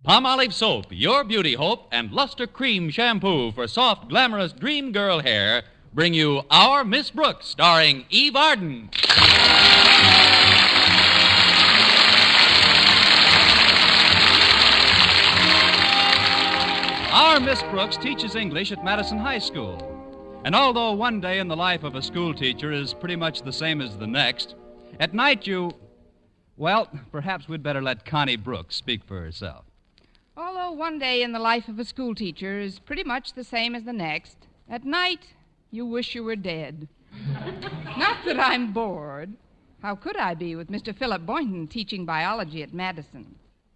Palmolive Soap, your beauty hope, and Luster Cream Shampoo for soft, glamorous dream girl hair bring you Our Miss Brooks, starring Eve Arden. Our Miss Brooks teaches English at Madison High School. And although one day in the life of a school teacher is pretty much the same as the next, at night well, perhaps we'd better let Connie Brooks speak for herself. Although one day in the life of a school teacher is pretty much the same as the next, at night you wish you were dead. Not that I'm bored. How could I be with Mr. Philip Boynton teaching biology at Madison?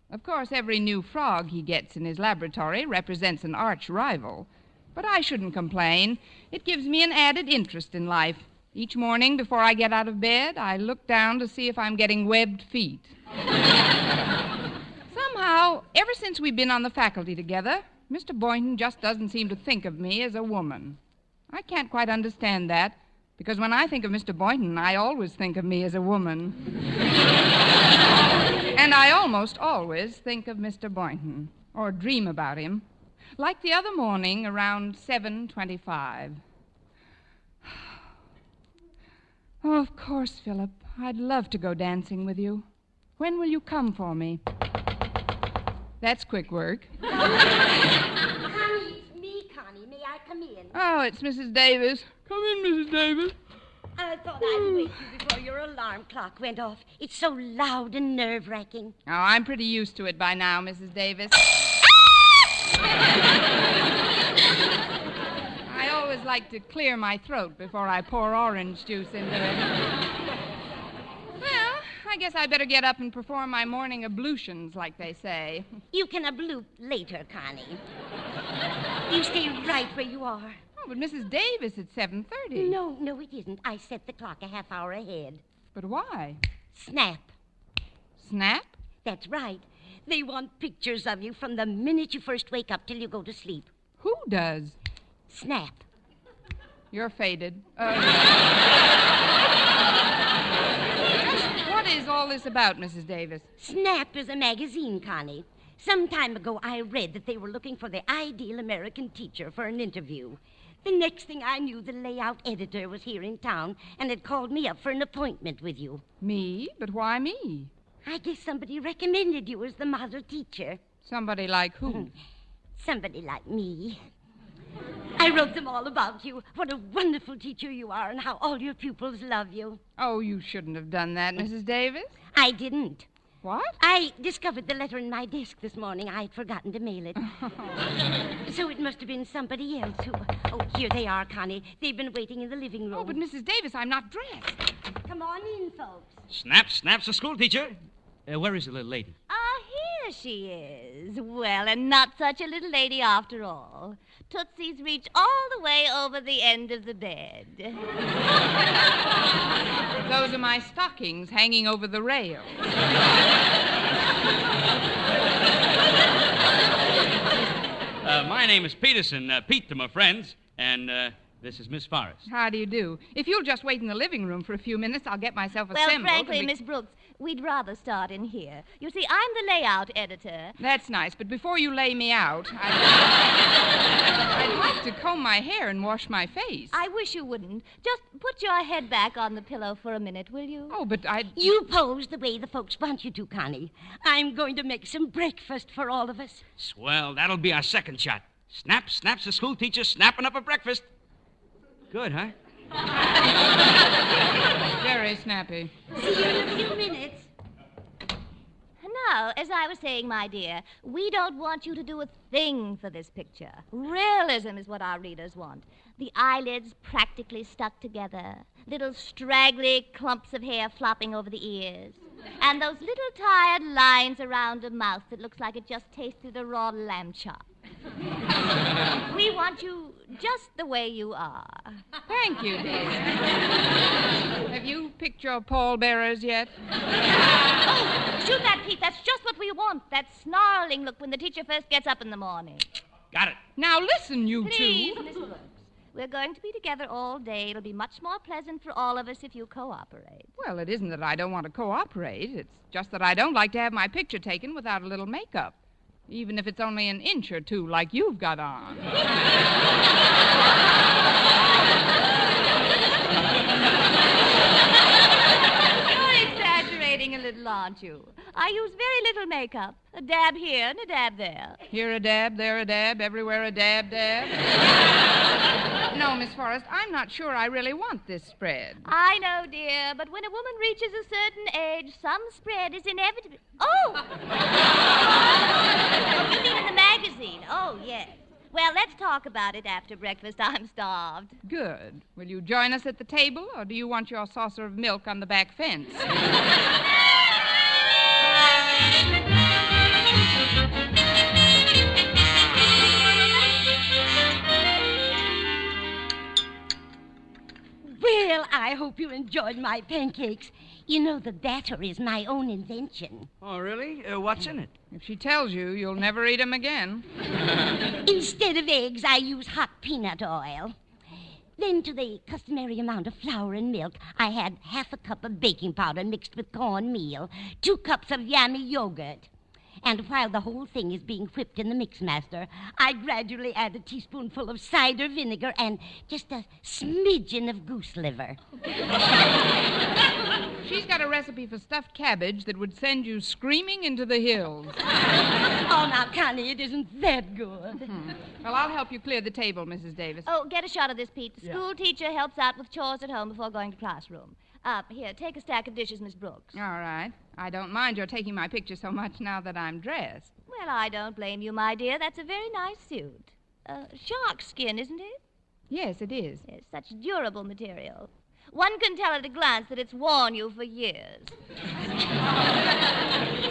Of course, every new frog he gets in his laboratory represents an arch rival. But I shouldn't complain. It gives me an added interest in life. Each morning before I get out of bed, I look down to see if I'm getting webbed feet. Somehow, ever since we've been on the faculty together, Mr. Boynton just doesn't seem to think of me as a woman. I can't quite understand that, because when I think of Mr. Boynton, I always think of me as a woman. And I almost always think of Mr. Boynton, or dream about him, like the other morning around 7:25. Oh, of course, Philip. I'd love to go dancing with you. When will you come for me? That's quick work. Connie, it's me, Connie. May I come in? Oh, it's Mrs. Davis. Come in, Mrs. Davis. I thought I'd wake you before your alarm clock went off. It's so loud and nerve-wracking. Oh, I'm pretty used to it by now, Mrs. Davis. I always like to clear my throat before I pour orange juice into it. Well, I guess I better get up and perform my morning ablutions, like they say. You can ablute later, Connie. You stay right where you are. Oh, but Mrs. Davis, it's 7:30. No, it isn't. I set the clock a half hour ahead. But why? Snap. Snap? That's right. They want pictures of you from the minute you first wake up till you go to sleep. Who does? Snap. You're faded. What is all this about, Mrs. Davis? Snap is a magazine, Connie. Some time ago, I read that they were looking for the ideal American teacher for an interview. The next thing I knew, the layout editor was here in town and had called me up for an appointment with you. Me? But why me? I guess somebody recommended you as the model teacher. Somebody like who? Somebody like me. I wrote them all about you, what a wonderful teacher you are, and how all your pupils love you. Oh, you shouldn't have done that, Mrs. Davis. I didn't. What? I discovered the letter in my desk this morning. I'd forgotten to mail it. So it must have been somebody else who... Oh, here they are, Connie. They've been waiting in the living room. Oh, but Mrs. Davis, I'm not dressed. Come on in, folks. Snap's the school teacher. Where is the little lady? Ah, here she is. Well, and not such a little lady after all. Tootsie's reached all the way over the end of the bed. Those are my stockings hanging over the rail. My name is Peterson, Pete to my friends, and this is Miss Forrest. How do you do? If you'll just wait in the living room for a few minutes, I'll get myself Well, assembled. frankly, Miss Brooks, we'd rather start in here. You see, I'm the layout editor. That's nice, but before you lay me out, I'd like to comb my hair and wash my face. I wish you wouldn't. Just put your head back on the pillow for a minute, will you? Oh, but You pose the way the folks want you to, Connie. I'm going to make some breakfast for all of us. Swell, that'll be our second shot. Snap's the school teacher snapping up a breakfast. Good, huh? Very snappy. See you in a few minutes. Now, as I was saying, my dear, we don't want you to do a thing for this picture. Realism is what our readers want. The eyelids practically stuck together, little straggly clumps of hair flopping over the ears, and those little tired lines around a mouth that looks like it just tasted a raw lamb chop. We want you just the way you are. Thank you, dear. Have you picked your pallbearers yet? Oh, shoot that, Pete. That's just what we want. That snarling look when the teacher first gets up in the morning. Got it. Now listen, you Please, two. Miss Brooks. We're going to be together all day. It'll be much more pleasant for all of us if you cooperate. Well, it isn't that I don't want to cooperate. It's just that I don't like to have my picture taken without a little makeup. even if it's only an inch or two like you've got on. You're exaggerating a little, aren't you? I use very little makeup. A dab here and a dab there. Here a dab, there a dab, everywhere a dab. No, Miss Forrest, I'm not sure I really want this spread. I know, dear, but when a woman reaches a certain age, some spread is inevitable. Oh! You mean in the magazine? Oh, yes. Well, let's talk about it after breakfast. I'm starved. Good. Will you join us at the table, or do you want your saucer of milk on the back fence? Well, I hope you enjoyed my pancakes. You know, the batter is my own invention. Oh, really? What's in it? If she tells you, you'll never eat 'em again. Instead of eggs, I use hot peanut oil. Then, to the customary amount of flour and milk, I had half a cup of baking powder mixed with cornmeal, 2 cups of yummy yogurt. And while the whole thing is being whipped in the mixmaster, I gradually add a teaspoonful of cider vinegar and just a smidgen of goose liver. She's got a recipe for stuffed cabbage that would send you screaming into the hills. Oh, now, Connie, it isn't that good. Well, I'll help you clear the table, Mrs. Davis. Oh, get a shot of this, Pete. The school teacher helps out with chores at home before going to classroom. Here, take a stack of dishes, Miss Brooks. All right. I don't mind your taking my picture so much now that I'm dressed. Well, I don't blame you, my dear. That's a very nice suit. Shark skin, isn't it? Yes, it is. Yes, such durable material. One can tell at a glance that it's worn you for years.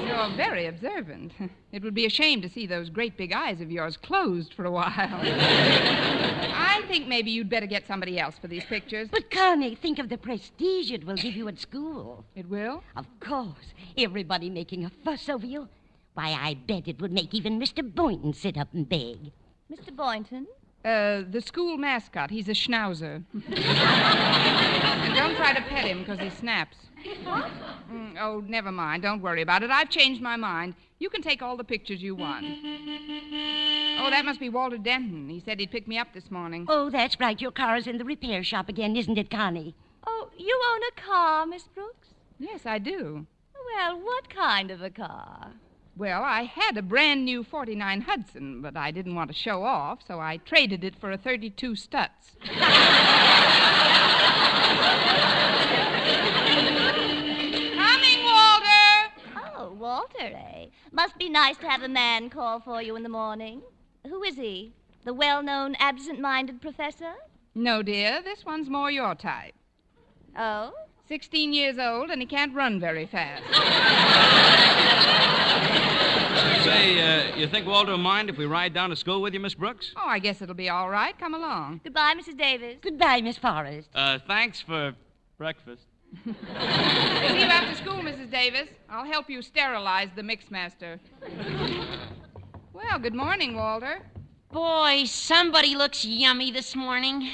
You're very observant. It would be a shame to see those great big eyes of yours closed for a while. I think maybe you'd better get somebody else for these pictures. But, Connie, think of the prestige it will give you at school. It will? Of course. Everybody making a fuss over you. Why, I bet it would make even Mr. Boynton sit up and beg. Mr. Boynton? The school mascot. He's a schnauzer. And don't try to pet him because he snaps. What? Oh, never mind. Don't worry about it. I've changed my mind. You can take all the pictures you want. Oh, that must be Walter Denton. He said he'd pick me up this morning. Oh, that's right. Your car is in the repair shop again, isn't it, Connie? Oh, you own a car, Miss Brooks? Yes, I do. Well, what kind of a car? Well, I had a brand new 49 Hudson, but I didn't want to show off, so I traded it for a 32 Stutz. Coming, Walter! Oh, Walter, eh? Must be nice to have a man call for you in the morning. Who is he? The well-known absent-minded professor? No, dear. This one's more your type. Oh? 16 years old, and he can't run very fast. Say, you think Walter will mind if we ride down to school with you, Miss Brooks? Oh, I guess it'll be all right. Come along. Goodbye, Mrs. Davis. Goodbye, Miss Forrest. Thanks for breakfast. See you after school, Mrs. Davis. I'll help you sterilize the mixmaster. Well, good morning, Walter. Boy, somebody looks yummy this morning.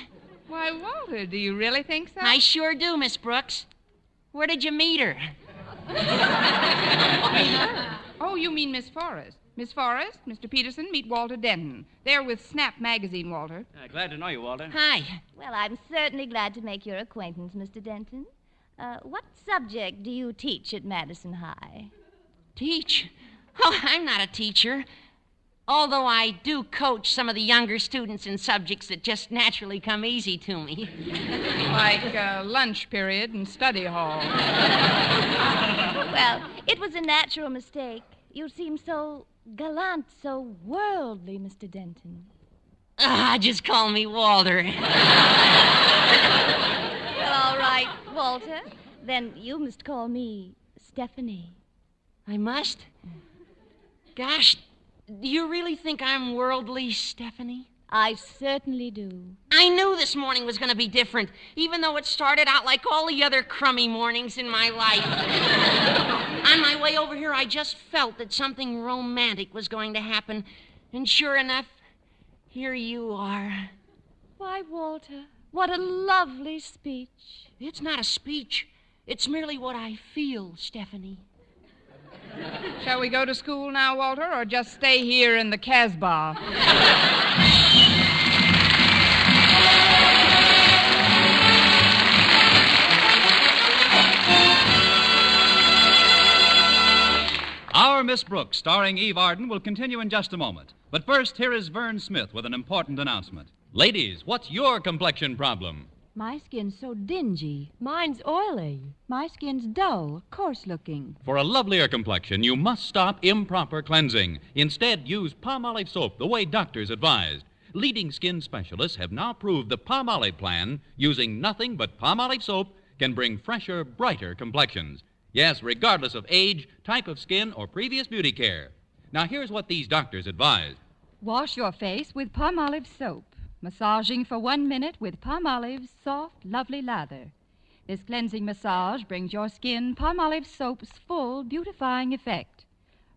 Why, Walter, do you really think so? I sure do, Miss Brooks. Where did you meet her? Oh, you mean Miss Forrest. Miss Forrest, Mr. Peterson, meet Walter Denton. They're with Snap magazine, Walter. Glad to know you, Walter. Hi. Well, I'm certainly glad to make your acquaintance, Mr. Denton. What subject do you teach at Madison High? Teach? Oh, I'm not a teacher. Although I do coach some of the younger students in subjects that just naturally come easy to me. Like lunch period and study hall. Well, it was a natural mistake. You seem so gallant, so worldly, Mr. Denton. Just call me Walter. Well, all right, Walter. Then you must call me Stephanie. I must? Gosh, do you really think I'm worldly, Stephanie? I certainly do. I knew this morning was going to be different, even though it started out like all the other crummy mornings in my life. On my way over here, I just felt that something romantic was going to happen. And sure enough, here you are. Why, Walter, what a lovely speech. It's not a speech. It's merely what I feel, Stephanie. Shall we go to school now, Walter, or just stay here in the Casbah? Our Miss Brooks, starring Eve Arden, will continue in just a moment. But first, here is Vern Smith with an important announcement. Ladies, what's your complexion problem? My skin's so dingy. Mine's oily. My skin's dull, coarse-looking. For a lovelier complexion, you must stop improper cleansing. Instead, use Palmolive soap the way doctors advised. Leading skin specialists have now proved the Palmolive plan, using nothing but Palmolive soap, can bring fresher, brighter complexions. Yes, regardless of age, type of skin, or previous beauty care. Now, here's what these doctors advise. Wash your face with Palmolive soap. Massaging for 1 minute with Palmolive's soft, lovely lather. This cleansing massage brings your skin Palmolive soap's full beautifying effect.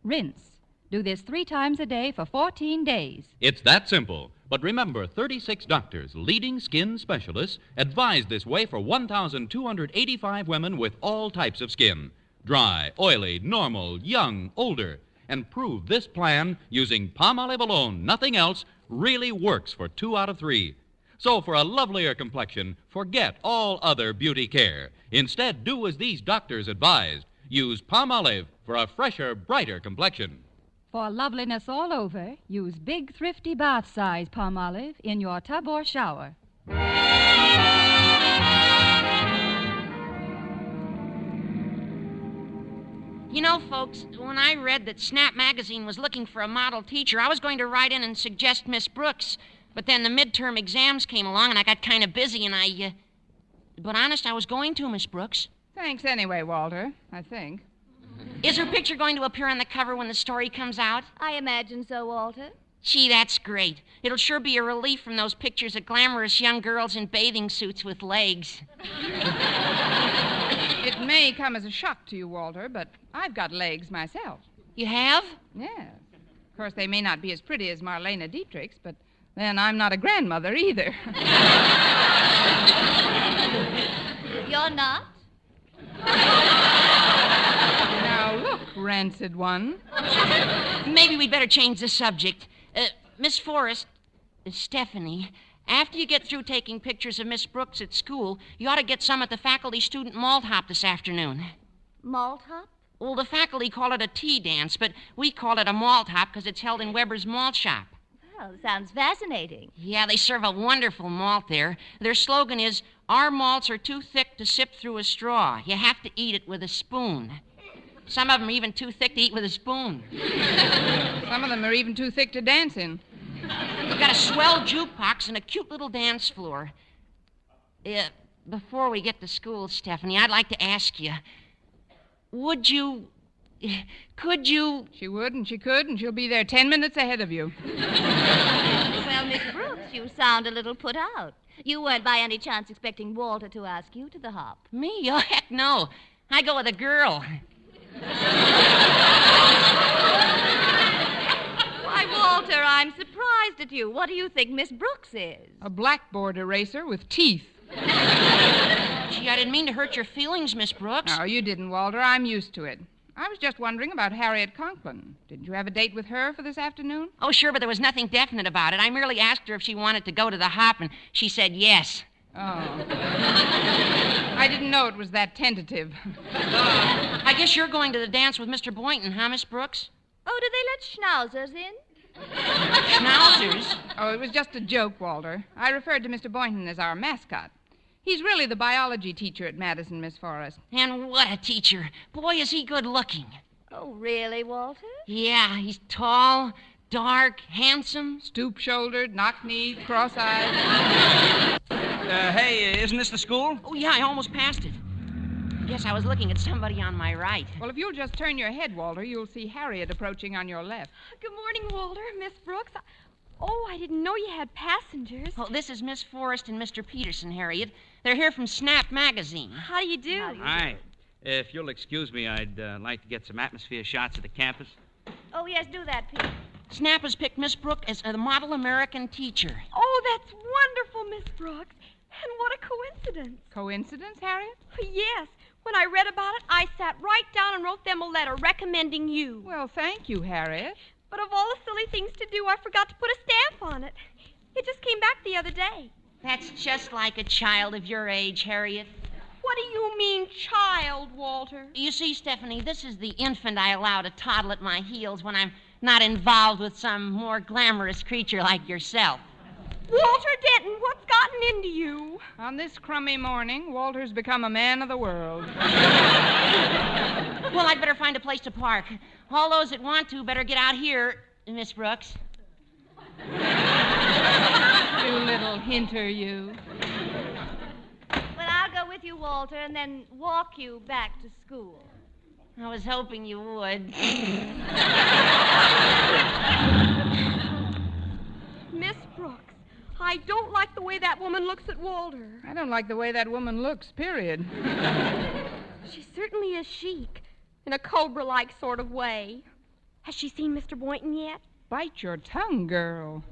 Rinse. Do this 3 times a day for 14 days. It's that simple. But remember, 36 doctors, leading skin specialists, advise this way for 1,285 women with all types of skin. Dry, oily, normal, young, older. And prove this plan, using Palmolive alone, nothing else, really works for 2 out of 3. So for a lovelier complexion, forget all other beauty care. Instead, do as these doctors advised. Use Palmolive for a fresher, brighter complexion. For loveliness all over, use big, thrifty bath-size Palmolive in your tub or shower. You know, folks, when I read that Snap magazine was looking for a model teacher, I was going to write in and suggest Miss Brooks. But then the midterm exams came along, and I got kind of busy, and But honest, I was going to, Miss Brooks. Thanks anyway, Walter, I think. Is her picture going to appear on the cover when the story comes out? I imagine so, Walter. Gee, that's great. It'll sure be a relief from those pictures of glamorous young girls in bathing suits with legs. It may come as a shock to you, Walter, but I've got legs myself. You have? Yes. Of course, they may not be as pretty as Marlene Dietrich's, but then I'm not a grandmother either. You're not? Now, look, rancid one. Maybe we'd better change the subject. Miss Forrest, Stephanie, after you get through taking pictures of Miss Brooks at school, you ought to get some at the faculty-student malt hop this afternoon. Malt hop? Well, the faculty call it a tea dance, but we call it a malt hop because it's held in Weber's Malt Shop. Well, sounds fascinating. Yeah, they serve a wonderful malt there. Their slogan is, "Our malts are too thick to sip through a straw. You have to eat it with a spoon." Some of them are even too thick to eat with a spoon. Some of them are even too thick to dance in. We've got a swell jukebox and a cute little dance floor. Before we get to school, Stephanie, I'd like to ask you, could you... She would and she could, and she'll be there 10 minutes ahead of you. Well, Miss Brooks, you sound a little put out. You weren't by any chance expecting Walter to ask you to the hop. Me? Oh, heck no. I go with a girl. Why, Walter, I'm surprised at you. What do you think Miss Brooks is? A blackboard eraser with teeth. Gee, I didn't mean to hurt your feelings, Miss Brooks. No, you didn't, Walter. I'm used to it. I was just wondering about Harriet Conklin. Didn't you have a date with her for this afternoon? Oh, sure, but there was nothing definite about it. I merely asked her if she wanted to go to the hop, and she said yes. Oh. I didn't know it was that tentative. I guess you're going to the dance with Mr. Boynton, huh, Miss Brooks? Oh, do they let schnauzers in? Schnauzers? Oh, it was just a joke, Walter. I referred to Mr. Boynton as our mascot. He's really the biology teacher at Madison, Miss Forrest. And what a teacher. Boy, is he good looking. Oh, really, Walter? Yeah, he's tall, dark, handsome. Stoop-shouldered, knock-kneed, cross-eyed. Hey, isn't this the school? Oh, yeah, I almost passed it. Yes, I was looking at somebody on my right. Well, if you'll just turn your head, Walter, you'll see Harriet approaching on your left. Good morning, Walter. Miss Brooks. Oh, I didn't know you had passengers. Oh, this is Miss Forrest and Mr. Peterson, Harriet. They're here from Snap magazine. How do you do? Hi. If you'll excuse me, I'd like to get some atmosphere shots of the campus. Oh, yes, do that, Pete. Snap has picked Miss Brooks as a model American teacher. Oh, that's wonderful, Miss Brooks. And what a coincidence. Coincidence, Harriet? Yes. When I read about it, I sat right down and wrote them a letter recommending you. Well, thank you, Harriet. But of all the silly things to do, I forgot to put a stamp on it. It just came back the other day. That's just like a child of your age, Harriet. What do you mean, child, Walter? You see, Stephanie, this is the infant I allow to toddle at my heels when I'm not involved with some more glamorous creature like yourself. Walter Denton, what's gotten into you? On this crummy morning, Walter's become a man of the world. Well, I'd better find a place to park. All those that want to better get out here, Miss Brooks. You little hinter, you. Well, I'll go with you, Walter, and then walk you back to school. I was hoping you would. Miss Brooks, I don't like the way that woman looks at Walter. I don't like the way that woman looks, period. She certainly is chic, in a cobra-like sort of way. Has she seen Mr. Boynton yet? Bite your tongue, girl.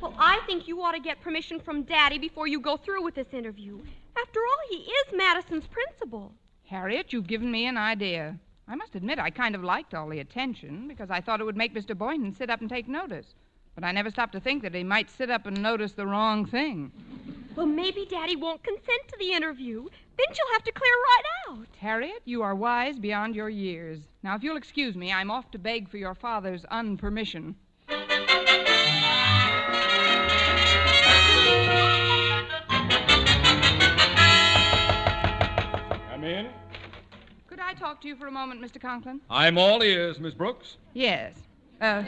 Well, I think you ought to get permission from Daddy before you go through with this interview. After all, he is Madison's principal. Harriet, you've given me an idea. I must admit I kind of liked all the attention because I thought it would make Mr. Boynton sit up and take notice. But I never stopped to think that he might sit up and notice the wrong thing. Well, maybe Daddy won't consent to the interview. Then she'll have to clear right out. Harriet, you are wise beyond your years. Now, if you'll excuse me, I'm off to beg for your father's unpermission. Come in. Could I talk to you for a moment, Mr. Conklin? I'm all ears, Miss Brooks. Yes. Mr.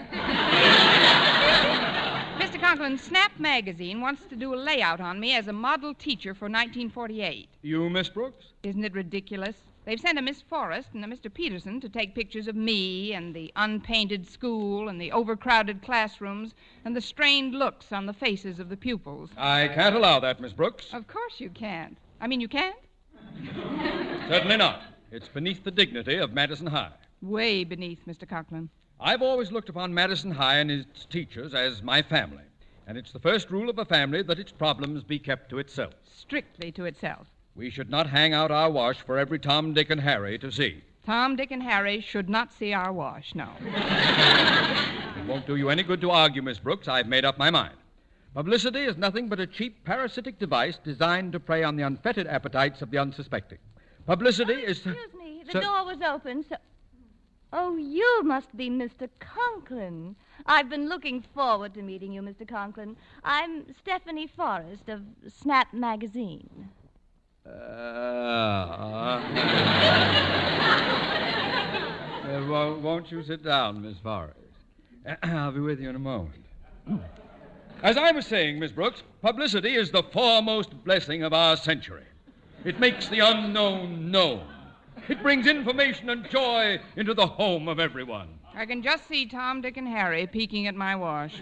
Conklin, Snap magazine wants to do a layout on me as a model teacher for 1948. You, Miss Brooks? Isn't it ridiculous? They've sent a Miss Forrest and a Mr. Peterson to take pictures of me and the unpainted school and the overcrowded classrooms and the strained looks on the faces of the pupils. I can't allow that, Miss Brooks. Of course you can't. I mean, you can't? Certainly not. It's beneath the dignity of Madison High. Way beneath, Mr. Conklin. I've always looked upon Madison High and its teachers as my family. And it's the first rule of a family that its problems be kept to itself. Strictly to itself. We should not hang out our wash for every Tom, Dick, and Harry to see. Tom, Dick, and Harry should not see our wash, no. It won't do you any good to argue, Miss Brooks. I've made up my mind. Publicity is nothing but a cheap parasitic device designed to prey on the unfettered appetites of the unsuspecting. Publicity is... Excuse me, the door was open, so... Oh, you must be Mr. Conklin. I've been looking forward to meeting you, Mr. Conklin. I'm Stephanie Forrest of Snap magazine. Won't you sit down, Miss Forrest? I'll be with you in a moment. As I was saying, Miss Brooks, publicity is the foremost blessing of our century. It makes the unknown known. It brings information and joy into the home of everyone. I can just see Tom, Dick, and Harry peeking at my wash.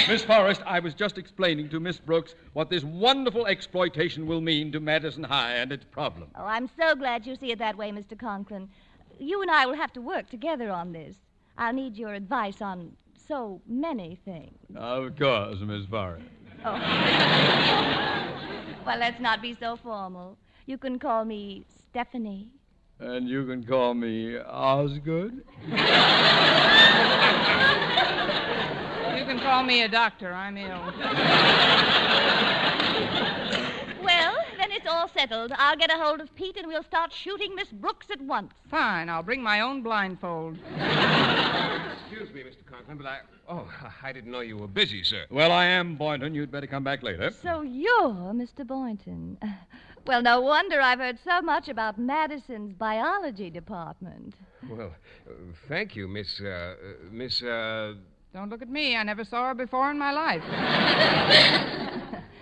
Miss Forrest, I was just explaining to Miss Brooks what this wonderful exploitation will mean to Madison High and its problems. Oh, I'm so glad you see it that way, Mr. Conklin. You and I will have to work together on this. I'll need your advice on so many things. Of course, Miss Forrest. Oh. Well, let's not be so formal. You can call me Stephanie. And you can call me Osgood. You can call me a doctor. I'm ill. Well, then it's all settled. I'll get a hold of Pete and we'll start shooting Miss Brooks at once. Fine. I'll bring my own blindfold. Excuse me, Mr. Conklin, but I didn't know you were busy, sir. Well, I am, Boynton. You'd better come back later. So you're Mr. Boynton. Well, no wonder I've heard so much about Madison's biology department. Well, thank you, Miss... Don't look at me. I never saw her before in my life.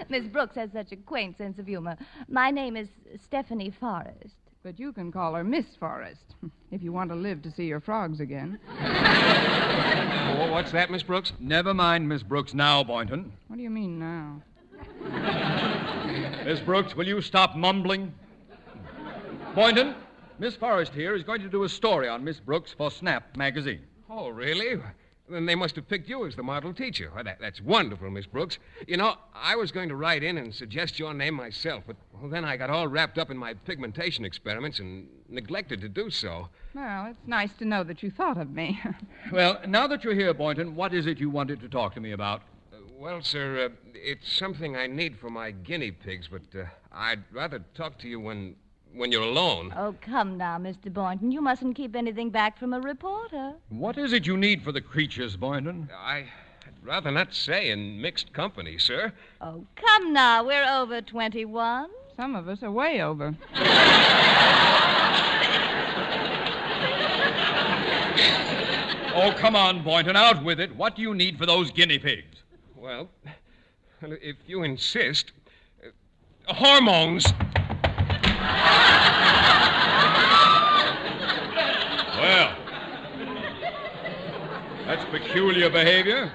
Miss Brooks has such a quaint sense of humor. My name is Stephanie Forrest. But you can call her Miss Forrest, if you want to live to see your frogs again. Oh, what's that, Miss Brooks? Never mind, Miss Brooks, now, Boynton. What do you mean now? Miss Brooks, will you stop mumbling? Boynton, Miss Forrest here is going to do a story on Miss Brooks for Snap magazine. Oh, really? Then they must have picked you as the model teacher. Well, that's wonderful, Miss Brooks. You know, I was going to write in and suggest your name myself, but then I got all wrapped up in my pigmentation experiments and neglected to do so. Well, it's nice to know that you thought of me. Well, now that you're here, Boynton, what is it you wanted to talk to me about? Well, sir, it's something I need for my guinea pigs, but I'd rather talk to you when you're alone. Oh, come now, Mr. Boynton. You mustn't keep anything back from a reporter. What is it you need for the creatures, Boynton? I'd rather not say in mixed company, sir. Oh, come now. We're over 21. Some of us are way over. Oh, come on, Boynton, out with it. What do you need for those guinea pigs? Well, if you insist, hormones. Well, that's peculiar behavior.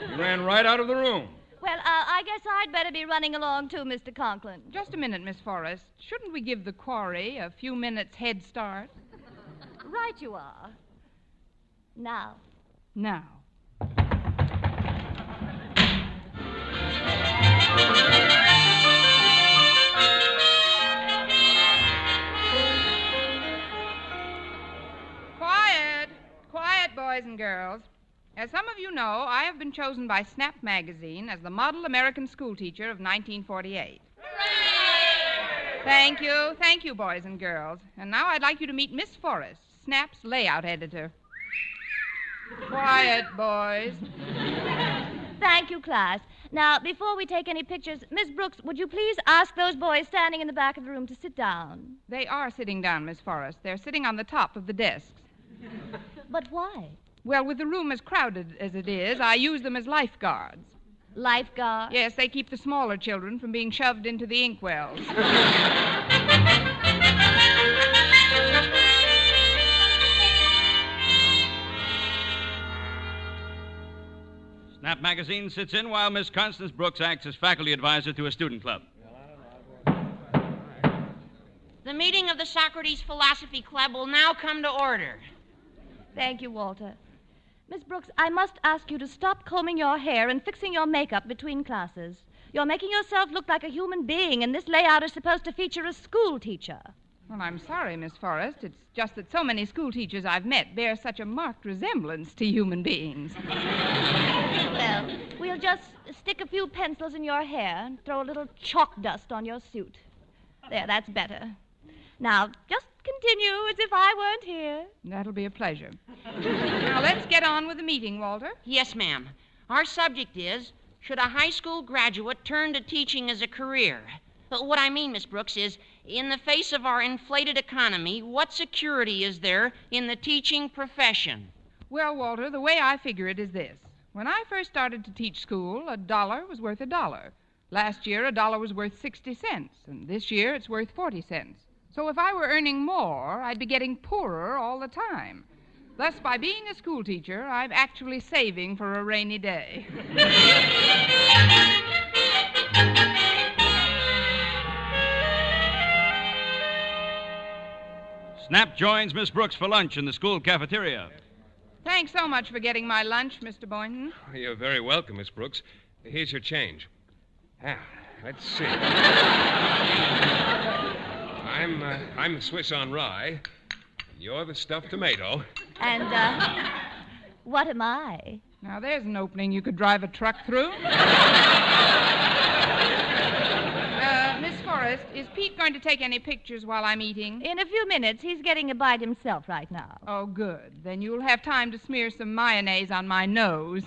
You ran right out of the room. Well, I guess I'd better be running along too, Mr. Conklin. Just a minute, Miss Forrest. Shouldn't we give the quarry a few minutes head start? Right you are. Now. Quiet, boys and girls. As some of you know, I have been chosen by Snap magazine as the model American schoolteacher of 1948. Hooray! Thank you, boys and girls. And now I'd like you to meet Miss Forrest, Snap's layout editor. Quiet, boys. Thank you, class. Now, before we take any pictures, Miss Brooks, would you please ask those boys standing in the back of the room to sit down? They are sitting down, Miss Forrest. They're sitting on the top of the desks. But why? Well, with the room as crowded as it is, I use them as lifeguards. Lifeguards? Yes, they keep the smaller children from being shoved into the inkwells. Snap magazine sits in while Miss Constance Brooks acts as faculty advisor to a student club. The meeting of the Socrates Philosophy Club will now come to order. Thank you, Walter. Miss Brooks, I must ask you to stop combing your hair and fixing your makeup between classes. You're making yourself look like a human being, and this layout is supposed to feature a school teacher. Well, I'm sorry, Miss Forrest. It's just that so many school teachers I've met bear such a marked resemblance to human beings. Well, we'll just stick a few pencils in your hair and throw a little chalk dust on your suit. There, that's better. Now, just continue as if I weren't here. That'll be a pleasure. Now, let's get on with the meeting, Walter. Yes, ma'am. Our subject is, should a high school graduate turn to teaching as a career? But what I mean, Miss Brooks, is in the face of our inflated economy, what security is there in the teaching profession? Well, Walter, the way I figure it is this. When I first started to teach school, $1 was worth $1. Last year, $1 was worth 60 cents, and this year it's worth 40 cents. So if I were earning more, I'd be getting poorer all the time. Thus, by being a school teacher, I'm actually saving for a rainy day. Snap joins Miss Brooks for lunch in the school cafeteria. Thanks so much for getting my lunch, Mr. Boynton. You're very welcome, Miss Brooks. Here's your change. Let's see. I'm the Swiss on rye. You're the stuffed tomato. And, what am I? Now, there's an opening you could drive a truck through. Miss Forrest, is Pete going to take any pictures while I'm eating? In a few minutes. He's getting a bite himself right now. Oh, good. Then you'll have time to smear some mayonnaise on my nose.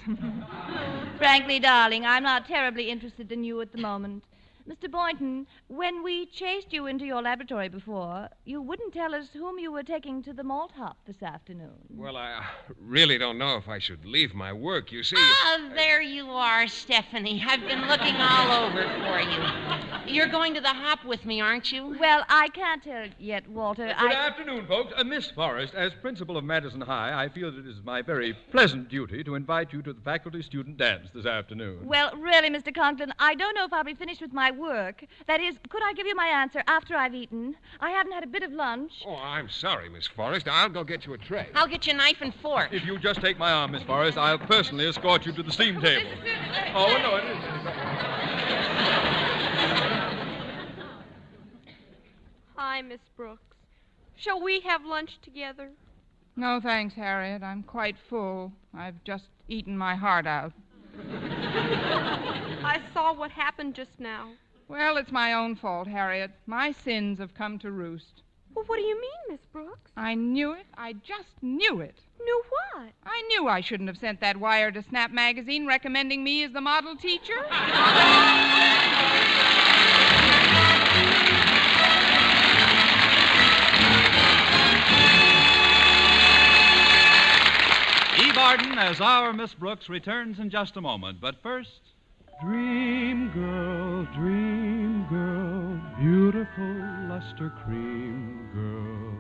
Frankly, darling, I'm not terribly interested in you at the moment. Mr. Boynton, when we chased you into your laboratory before, you wouldn't tell us whom you were taking to the malt hop this afternoon. Well, I really don't know if I should leave my work. You see... There you are, Stephanie. I've been looking all over for you. You're going to the hop with me, aren't you? Well, I can't tell yet, Walter. Good afternoon, folks. Miss Forrest, as principal of Madison High, I feel that it is my very pleasant duty to invite you to the faculty-student dance this afternoon. Well, really, Mr. Conklin, I don't know if I'll be finished with my work. That is, could I give you my answer after I've eaten? I haven't had a bit of lunch. Oh, I'm sorry, Miss Forrest. I'll go get you a tray. I'll get you a knife and fork. If you just take my arm, Miss Forrest, I'll personally escort you to the steam table. Oh, no, it isn't. Hi, Miss Brooks. Shall we have lunch together? No, thanks, Harriet. I'm quite full. I've just eaten my heart out. I saw what happened just now. Well, it's my own fault, Harriet. My sins have come to roost. Well, what do you mean, Miss Brooks? I knew it. I just knew it. Knew what? I knew I shouldn't have sent that wire to Snap Magazine recommending me as the model teacher. Eve Arden as our Miss Brooks returns in just a moment. But first, Dream girl, beautiful luster cream girl.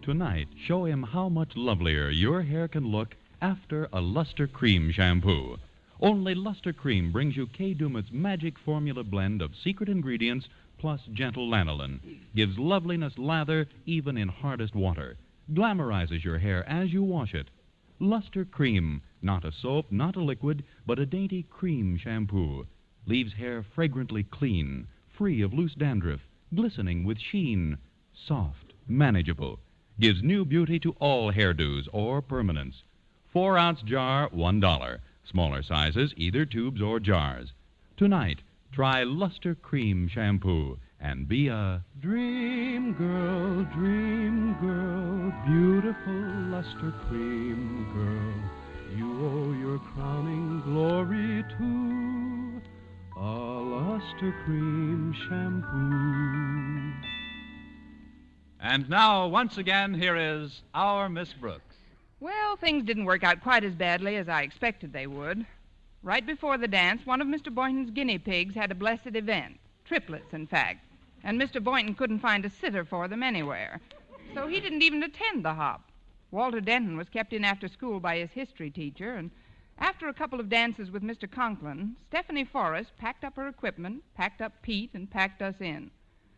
Tonight, show him how much lovelier your hair can look after a Luster Cream shampoo. Only Luster Cream brings you Kay Daumit's magic formula blend of secret ingredients plus gentle lanolin. Gives loveliness lather even in hardest water. Glamorizes your hair as you wash it. Luster Cream, not a soap, not a liquid, but a dainty cream shampoo. Leaves hair fragrantly clean, free of loose dandruff, glistening with sheen, soft, manageable. Gives new beauty to all hairdos or permanents. 4-ounce jar, $1. Smaller sizes, either tubes or jars. Tonight, try Luster Cream shampoo and be a Dream girl, beautiful luster cream girl. You owe your crowning glory to a luster cream shampoo. and now, once again, here is our Miss Brooks. Well, things didn't work out quite as badly as I expected they would. Right before the dance, one of Mr. Boynton's guinea pigs had a blessed event. Triplets, in fact. And Mr. Boynton couldn't find a sitter for them anywhere. So he didn't even attend the hop. Walter Denton was kept in after school by his history teacher, and after a couple of dances with Mr. Conklin, Stephanie Forrest packed up her equipment, packed up Pete, and packed us in.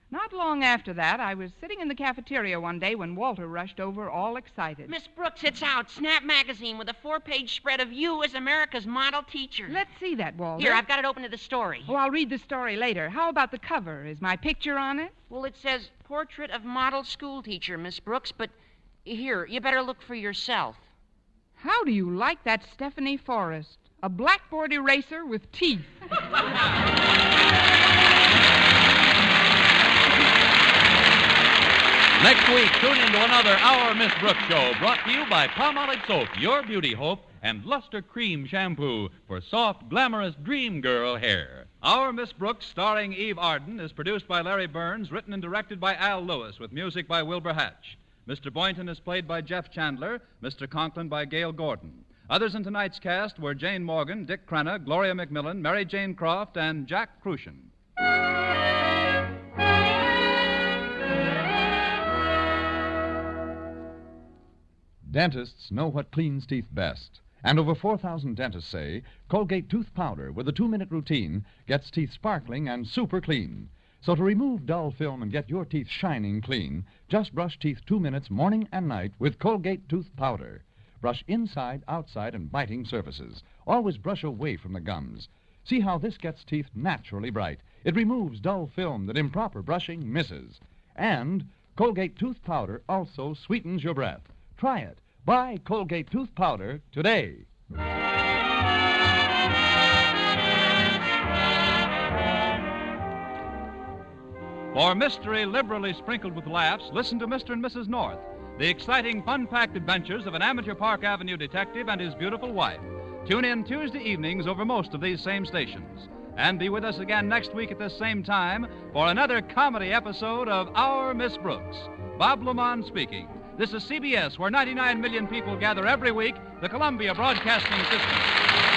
Not long after that, I was sitting in the cafeteria one day when Walter rushed over all excited. Miss Brooks, it's out. Snap Magazine with a 4-page spread of you as America's model teacher. Let's see that, Walter. Here, I've got it open to the story. Oh, I'll read the story later. How about the cover? Is my picture on it? Well, it says Portrait of Model School Teacher, Miss Brooks, but here, you better look for yourself. How do you like that Stephanie Forrest? A blackboard eraser with teeth. Next week, tune into another Our Miss Brooks show brought to you by Palmolive Soap, your beauty hope, and Luster Cream Shampoo for soft, glamorous dream girl hair. Our Miss Brooks, starring Eve Arden, is produced by Larry Burns, written and directed by Al Lewis, with music by Wilbur Hatch. Mr. Boynton is played by Jeff Chandler, Mr. Conklin by Gale Gordon. Others in tonight's cast were Jane Morgan, Dick Crenna, Gloria McMillan, Mary Jane Croft, and Jack Crucian. Dentists know what cleans teeth best. And over 4,000 dentists say Colgate tooth powder with a 2-minute routine gets teeth sparkling and super clean. So to remove dull film and get your teeth shining clean, just brush teeth 2 minutes morning and night with Colgate tooth powder. Brush inside, outside, and biting surfaces. Always brush away from the gums. See how this gets teeth naturally bright. It removes dull film that improper brushing misses. And Colgate tooth powder also sweetens your breath. Try it. Buy Colgate tooth powder today. For mystery liberally sprinkled with laughs, listen to Mr. and Mrs. North, the exciting, fun-packed adventures of an amateur Park Avenue detective and his beautiful wife. Tune in Tuesday evenings over most of these same stations. And be with us again next week at this same time for another comedy episode of Our Miss Brooks. Bob Lamont speaking. This is CBS, where 99 million people gather every week, the Columbia Broadcasting System.